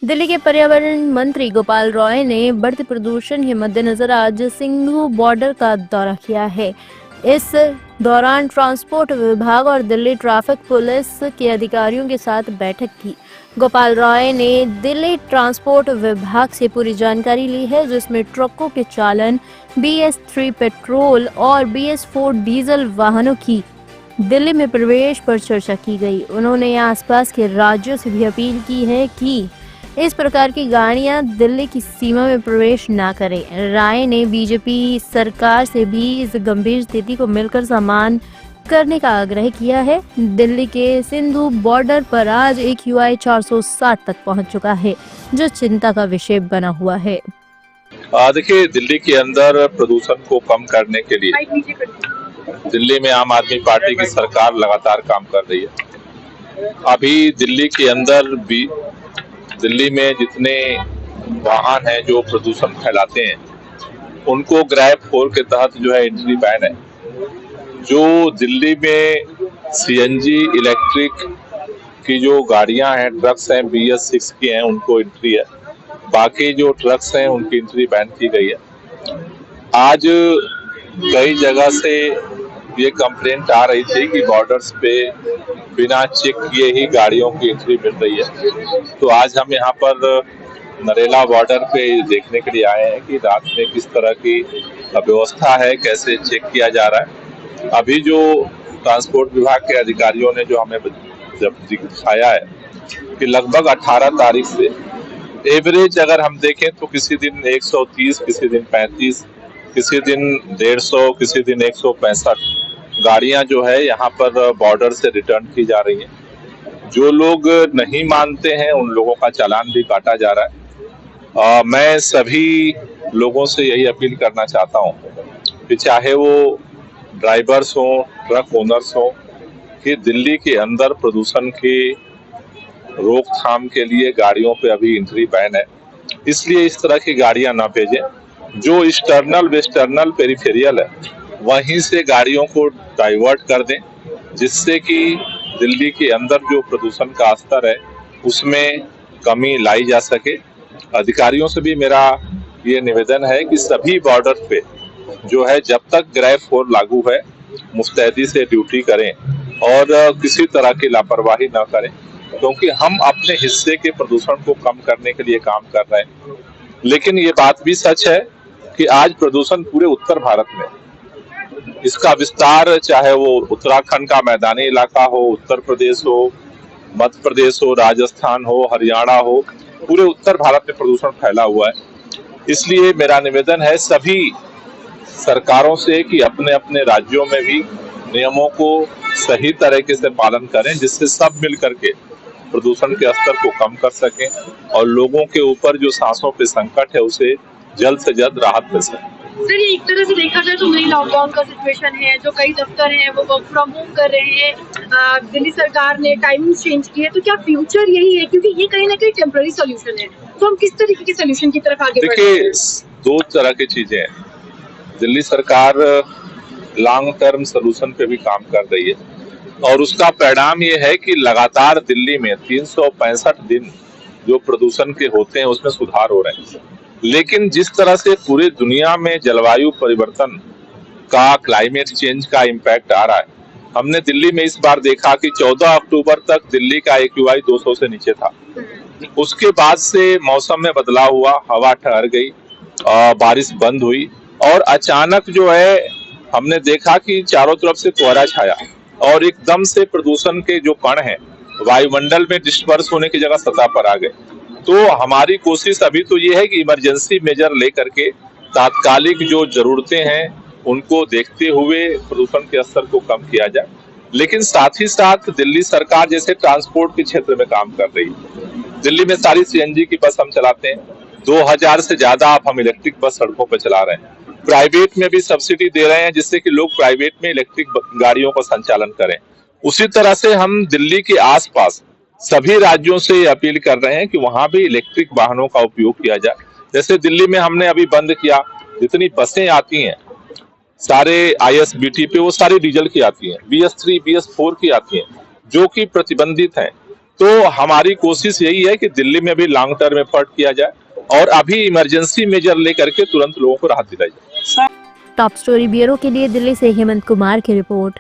दिल्ली के पर्यावरण मंत्री गोपाल रॉय ने बढ़ते प्रदूषण के मद्देनजर आज सिंघू बॉर्डर का दौरा किया है। इस दौरान ट्रांसपोर्ट विभाग और दिल्ली ट्रैफिक पुलिस के अधिकारियों के साथ बैठक की। गोपाल रॉय ने दिल्ली ट्रांसपोर्ट विभाग से पूरी जानकारी ली है, जिसमें ट्रकों के चालन, BS3 पेट्रोल और BS4 डीजल वाहनों की दिल्ली में प्रवेश पर चर्चा की गई। उन्होंने आसपास के राज्यों से भी अपील की है कि इस प्रकार की गाड़ियां दिल्ली की सीमा में प्रवेश न करें। राय ने बीजेपी सरकार से भी इस गंभीर स्थिति को मिलकर समाधान करने का आग्रह किया है। दिल्ली के सिंधु बॉर्डर पर आज AQI 460 तक पहुंच चुका है, जो चिंता का विषय बना हुआ है। देखिए, दिल्ली के अंदर प्रदूषण को कम करने के लिए दिल्ली में आम आदमी पार्टी की सरकार लगातार काम कर रही है। अभी दिल्ली के अंदर भी दिल्ली में जितने वाहन हैं जो प्रदूषण फैलाते हैं, उनको ग्रैब 4 के तहत जो है एंट्री बैन है। जो दिल्ली में CNG इलेक्ट्रिक की जो गाड़ियां हैं, ट्रक्स हैं, BS6 की हैं, उनको एंट्री है। बाकी जो ट्रक्स हैं उनकी एंट्री बैन की गई है। आज कई जगह से ये कंप्लेंट आ रही थी कि बॉर्डर्स पे बिना चेक किए ही गाड़ियों की एंट्री मिल रही है। तो आज हम यहाँ पर नरेला बॉर्डर पे देखने के लिए आए हैं कि रात में किस तरह की व्यवस्था है, कैसे चेक किया जा रहा है। अभी जो ट्रांसपोर्ट विभाग के अधिकारियों ने जो हमें जब दिखाया है कि लगभग 18 तारीख से एवरेज अगर हम देखें तो किसी दिन 130, किसी दिन 35, किसी दिन 150, किसी दिन 165 गाड़ियां जो है यहाँ पर बॉर्डर से रिटर्न की जा रही हैं। जो लोग नहीं मानते हैं उन लोगों का चालान भी काटा जा रहा है। मैं सभी लोगों से यही अपील करना चाहता हूँ कि चाहे वो ड्राइवर्स हों, ट्रक ओनर्स हों, कि दिल्ली के अंदर प्रदूषण की रोकथाम के लिए गाड़ियों पे अभी एंट्री बैन है। इसलिए इस तरह की गाड़ियां ना भेजें। जो एक्सटर्नल वेस्टर्नल पेरिफेरियल है, वहीं से गाड़ियों को डाइवर्ट कर दें, जिससे कि दिल्ली के अंदर जो प्रदूषण का स्तर है उसमें कमी लाई जा सके। अधिकारियों से भी मेरा ये निवेदन है कि सभी बॉर्डर पे जो है, जब तक ग्रैब 4 लागू है, मुस्तैदी से ड्यूटी करें और किसी तरह की लापरवाही ना करें, क्योंकि हम अपने हिस्से के प्रदूषण को कम करने के लिए काम कर रहे हैं। लेकिन ये बात भी सच है कि आज प्रदूषण पूरे उत्तर भारत में, इसका विस्तार चाहे वो उत्तराखंड का मैदानी इलाका हो, उत्तर प्रदेश हो, मध्य प्रदेश हो, राजस्थान हो, हरियाणा हो, पूरे उत्तर भारत में प्रदूषण फैला हुआ है। इसलिए मेरा निवेदन है सभी सरकारों से कि अपने अपने राज्यों में भी नियमों को सही तरीके से पालन करें, जिससे सब मिल करके प्रदूषण के स्तर को कम कर सकें और लोगों के ऊपर जो सांसों पे संकट है उसे जल्द से जल्द राहत मिल सके। सर, ये एक तरह से देखा जाए तो नई लॉकडाउन का सिचुएशन है, जो कई दफ्तर हैं वो वर्क फ्रॉम होम कर रहे हैं। दिल्ली सरकार ने टाइमिंग चेंज की है, तो क्या फ्यूचर यही है? क्योंकि ये कहीं ना कहीं टेम्पररी सोल्यूशन है, तो हम किस तरीके के सोल्यूशन की तरफ आगे बढ़े? देखिए, 2 तरह की चीजें हैं। दिल्ली सरकार लॉन्ग टर्म सोल्यूशन पे भी काम कर रही है और उसका परिणाम ये है कि लगातार दिल्ली में 365 दिन जो प्रदूषण के होते हैं उसमें सुधार हो रहे हैं। लेकिन जिस तरह से पूरी दुनिया में जलवायु परिवर्तन का, क्लाइमेट चेंज का इम्पैक्ट आ रहा है, हमने दिल्ली में इस बार देखा कि 14 अक्टूबर तक दिल्ली का AQI 200 से नीचे था। उसके बाद से मौसम में बदलाव हुआ, हवा ठहर गई, बारिश बंद हुई और अचानक जो है हमने देखा कि चारों तरफ से कोहरा छाया और एकदम से प्रदूषण के जो कण हैं वायुमंडल में डिस्पर्स होने की जगह सतह पर आ गए। तो हमारी कोशिश अभी तो ये है कि इमरजेंसी मेजर लेकर के तात्कालिक जो जरूरतें हैं उनको देखते हुए प्रदूषण के स्तर को कम किया जाए। लेकिन साथ ही साथ दिल्ली सरकार जैसे ट्रांसपोर्ट के क्षेत्र में काम कर रही है। दिल्ली में सारी CNG की बस हम चलाते हैं, 2000 से ज्यादा अब हम इलेक्ट्रिक बस सड़कों पर चला रहे हैं। प्राइवेट में भी सब्सिडी दे रहे हैं, जिससे कि लोग प्राइवेट में इलेक्ट्रिक गाड़ियों का संचालन करें। उसी तरह से हम दिल्ली के आसपास सभी राज्यों से अपील कर रहे हैं कि वहां भी इलेक्ट्रिक वाहनों का उपयोग किया जाए। जैसे दिल्ली में हमने अभी बंद किया, जितनी बसें आती हैं सारे ISBT पे, वो सारी डीजल की आती हैं, BS3 BS4 की आती हैं, जो कि प्रतिबंधित हैं। तो हमारी कोशिश यही है कि दिल्ली में भी लॉन्ग टर्म एफर्ट किया जाए और अभी इमरजेंसी मेजर लेकर के तुरंत लोगों को राहत दिलाई जाए। टॉप स्टोरी ब्यूरो के लिए दिल्ली से हेमंत कुमार की रिपोर्ट।